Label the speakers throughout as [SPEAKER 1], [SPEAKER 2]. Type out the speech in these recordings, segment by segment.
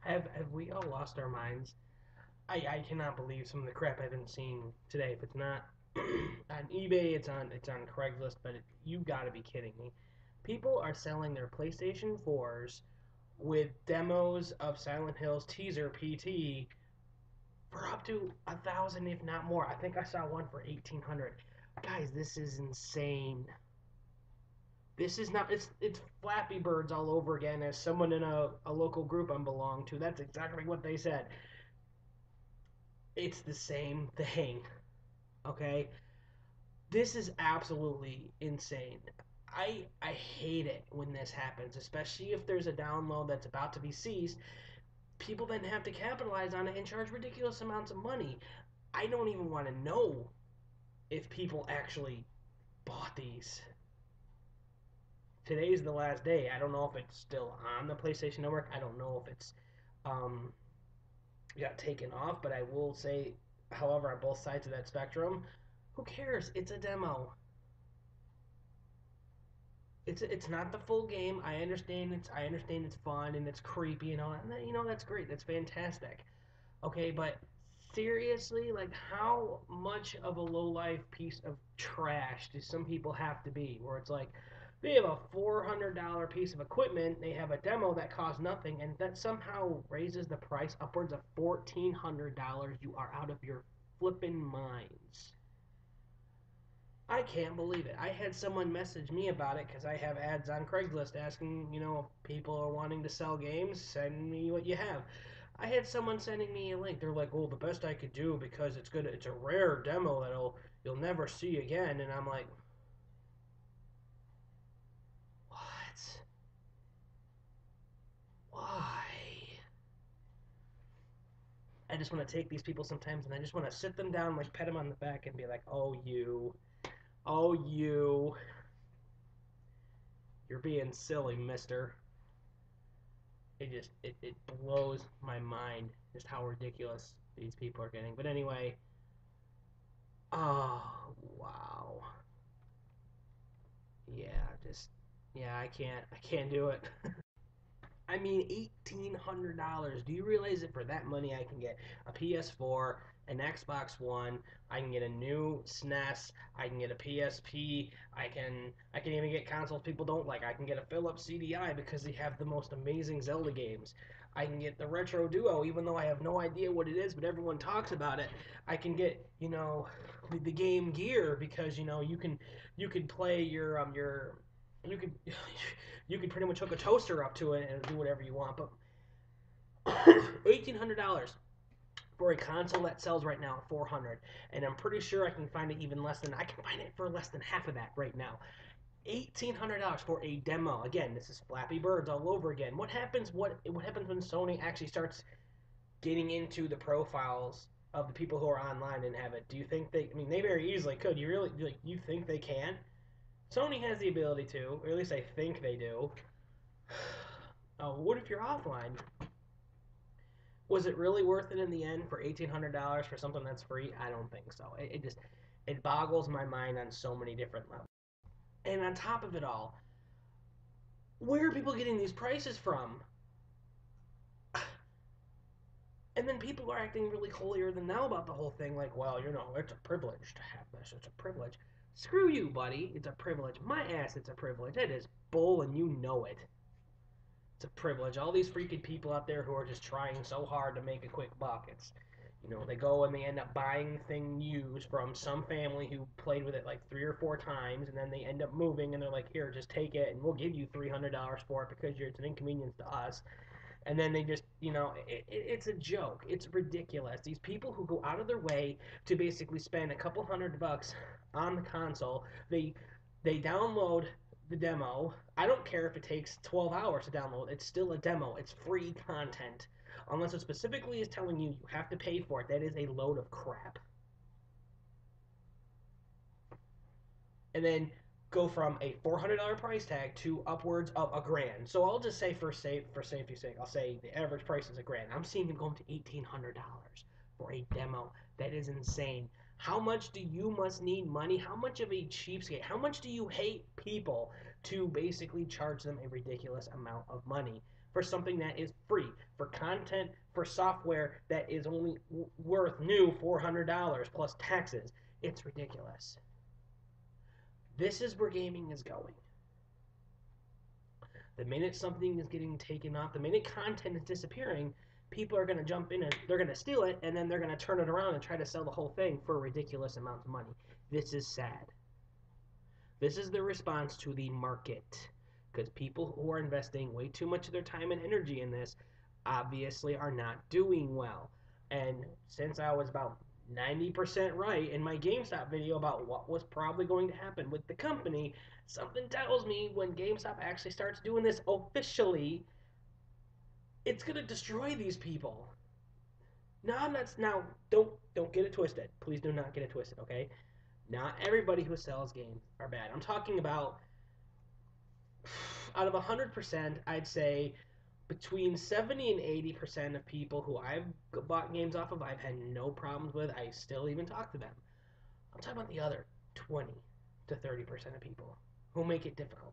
[SPEAKER 1] Have we all lost our minds? I cannot believe some of the crap I've been seeing today. If it's not on eBay, it's on Craigslist, but you've got to be kidding me. People are selling their PlayStation 4s with demos of Silent Hill's teaser PT for up to 1,000, if not more. I think I saw one for 1,800. Guys, this is insane. This is not. It's Flappy Birds all over again. As someone in a local group I'm belong to, that's exactly what they said. It's the same thing. Okay, this is absolutely insane. I hate it when this happens, especially if there's a download that's about to be seized. People then have to capitalize on it and charge ridiculous amounts of money. I don't even want to know if people actually bought these. Today's the last day. I don't know if it's still on the PlayStation Network. I don't know if it's um, got taken off, but I will say, however, on both sides of that spectrum, who cares? It's a demo. It's not the full game. I understand it's fun and it's creepy and all that. And that's great. That's fantastic. Okay, but seriously, like how much of a low life piece of trash do some people have to be? Where it's like they have a $400 piece of equipment, they have a demo that costs nothing, and that somehow raises the price upwards of $1,400. You are out of your flippin' minds. I can't believe it. I had someone message me about it because I have ads on Craigslist asking, if people are wanting to sell games, send me what you have. I had someone sending me a link. They're like, "Oh, the best I could do because it's good. It's a rare demo that you'll never see again." And I'm like, "What? Why?" I just want to take these people sometimes, and I just want to sit them down, like pet them on the back, and be like, oh you're being silly, Mister." It blows my mind just how ridiculous these people are getting. But anyway, oh wow, yeah, yeah, I can't do it. I mean, $1,800. Do you realize that for that money I can get a PS4, an Xbox One, I can get a new SNES, I can get a PSP, I can even get consoles people don't like. I can get a Philips CDI because they have the most amazing Zelda games. I can get the Retro Duo, even though I have no idea what it is, but everyone talks about it. I can get, the Game Gear because you can play you could you could pretty much hook a toaster up to it and do whatever you want. But $1,800 for a console that sells right now 400, and I'm pretty sure I can find it even less than I can find it for less than half of that right now. $1,800 for a demo. Again, this is Flappy Birds all over again. What happens when Sony actually starts getting into the profiles of the people who are online and have it? Do you think they? I mean, they very easily could. You really like? You think they can? Sony has the ability to, or at least I think they do. What if you're offline? Was it really worth it in the end for $1,800 for something that's free? I don't think so. It boggles my mind on so many different levels. And on top of it all, where are people getting these prices from? And then people are acting really holier than thou about the whole thing, like, well, it's a privilege to have this. It's a privilege. Screw you, buddy. It's a privilege. My ass, it's a privilege. It is bull, and you know it. It's a privilege. All these freaking people out there who are just trying so hard to make a quick buck. They go and they end up buying the thing used from some family who played with it like 3 or 4 times, and then they end up moving, and they're like, "Here, just take it, and we'll give you $300 for it because it's an inconvenience to us." And then they just, it's a joke. It's ridiculous. These people who go out of their way to basically spend a couple $100 on the console, they download the demo. I don't care if it takes 12 hours to download. It's still a demo. It's free content. Unless it specifically is telling you you have to pay for it. That is a load of crap. And then go from a $400 price tag to upwards of a grand. So I'll just say for safety's sake, I'll say the average price is a grand. I'm seeing them going to $1,800 for a demo. That is insane. How much do you must need money? How much of a cheapskate? How much do you hate people to basically charge them a ridiculous amount of money? for something that is free, for content, for software that is only worth new $400 plus taxes. It's ridiculous. This is where gaming is going. The minute something is getting taken off, the minute content is disappearing, people are going to jump in and they're going to steal it, and then they're going to turn it around and try to sell the whole thing for ridiculous amounts of money. This is sad. This is the response to the market. Because people who are investing way too much of their time and energy in this obviously are not doing well. And since I was about 90% right in my GameStop video about what was probably going to happen with the company, something tells me when GameStop actually starts doing this officially, it's gonna destroy these people. Now don't get it twisted. Please do not get it twisted, okay? Not everybody who sells games are bad. I'm talking about out of 100%, I'd say between 70 and 80% of people who I've bought games off of, I've had no problems with. I still even talk to them. I'm talking about the other 20 to 30% of people who make it difficult,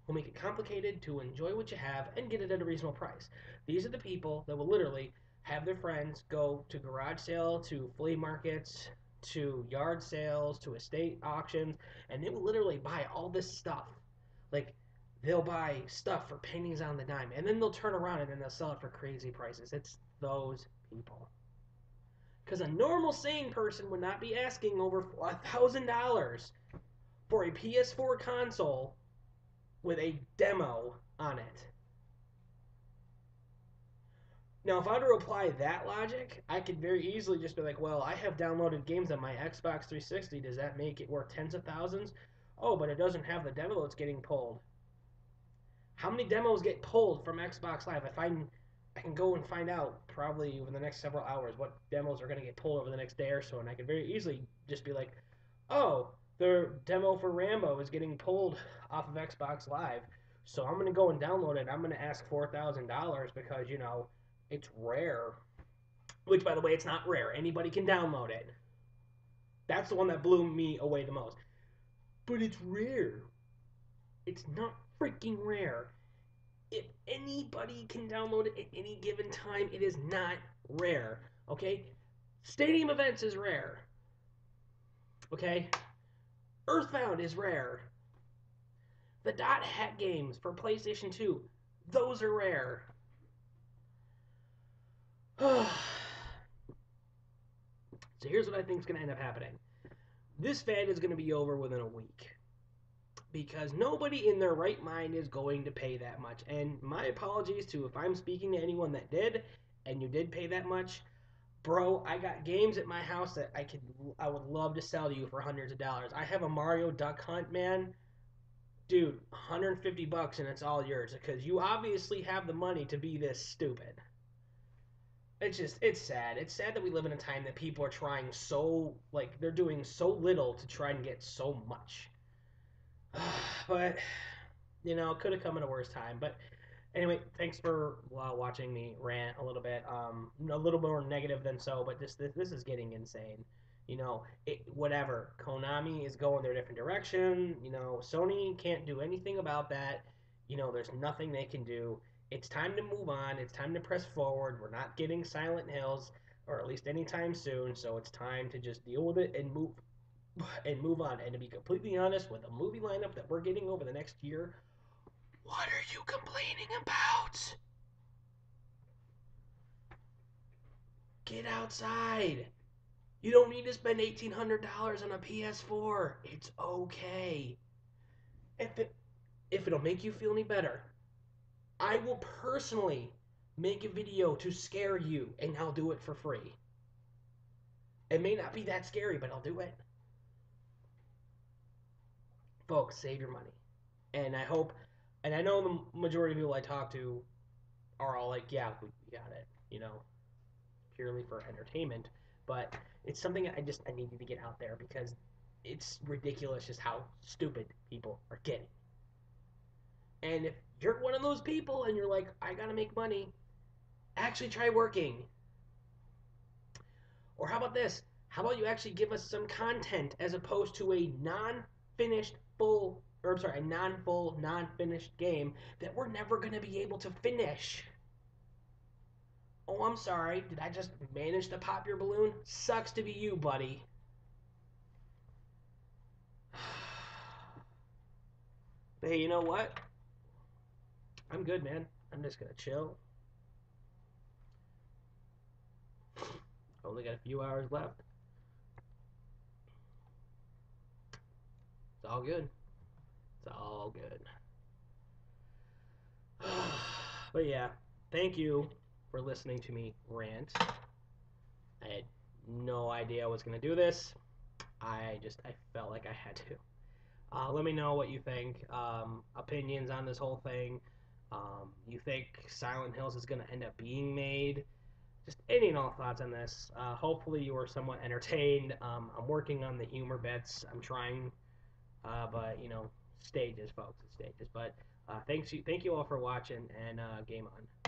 [SPEAKER 1] who make it complicated to enjoy what you have and get it at a reasonable price. These are the people that will literally have their friends go to garage sale, to flea markets, to yard sales, to estate auctions, and they will literally buy all this stuff. Like, they'll buy stuff for pennies on the dime, and then they'll turn around and then they'll sell it for crazy prices. It's those people. Because a normal sane person would not be asking over $1,000 for a PS4 console with a demo on it. Now, if I were to apply that logic, I could very easily just be like, well, I have downloaded games on my Xbox 360. Does that make it worth tens of thousands? Oh, but it doesn't have the demo that's getting pulled. How many demos get pulled from Xbox Live? I can go and find out probably over the next several hours what demos are going to get pulled over the next day or so, and I can very easily just be like, oh, the demo for Rambo is getting pulled off of Xbox Live, so I'm going to go and download it. I'm going to ask $4,000 because, it's rare. Which, by the way, it's not rare. Anybody can download it. That's the one that blew me away the most. But it's rare. It's not freaking rare. If anybody can download it at any given time, it is not rare. Okay? Stadium Events is rare. Okay? Earthbound is rare. The Dot Hack games for PlayStation 2, those are rare. So here's what I think is going to end up happening. This fad is going to be over within a week. Because nobody in their right mind is going to pay that much. And my apologies to if I'm speaking to anyone that did, and you did pay that much. Bro, I got games at my house that I would love to sell to you for hundreds of dollars. I have a Mario Duck Hunt, man. Dude, $150 and it's all yours because you obviously have the money to be this stupid. It's sad. It's sad that we live in a time that people are trying so, like, they're doing so little to try and get so much. But, it could have come at a worse time. But anyway, thanks for watching me rant a little bit. A little more negative than so, but this is getting insane. Whatever. Konami is going their different direction. Sony can't do anything about that. There's nothing they can do. It's time to move on. It's time to press forward. We're not getting Silent Hills, or at least anytime soon. So it's time to just deal with it and move on. And to be completely honest, with the movie lineup that we're getting over the next year, what are you complaining about? Get outside. You don't need to spend $1,800 on a PS4. It's okay. If it'll make you feel any better, I will personally make a video to scare you, and I'll do it for free. It may not be that scary, but I'll do it. Folks, save your money. And I hope, and I know the majority of people I talk to are all like, yeah, we got it, purely for entertainment. But it's something I needed to get out there because it's ridiculous just how stupid people are getting. And if you're one of those people and you're like, I gotta make money, actually try working. Or how about this? How about you actually give us some content as opposed to a non-finished full or I'm sorry, a non-full, non-finished game that we're never going to be able to finish. Oh, I'm sorry. Did I just manage to pop your balloon? Sucks to be you, buddy. But hey, you know what? I'm good, man. I'm just gonna chill. Only got a few hours left. It's all good. It's all good. But yeah, thank you for listening to me rant. I had no idea I was gonna do this. I felt like I had to. Let me know what you think. Opinions on this whole thing. You think Silent Hills is gonna end up being made? Just any and all thoughts on this. Hopefully you were somewhat entertained. I'm working on the humor bits. I'm trying, but you know, stages, folks, stages. But thank you all for watching, and game on.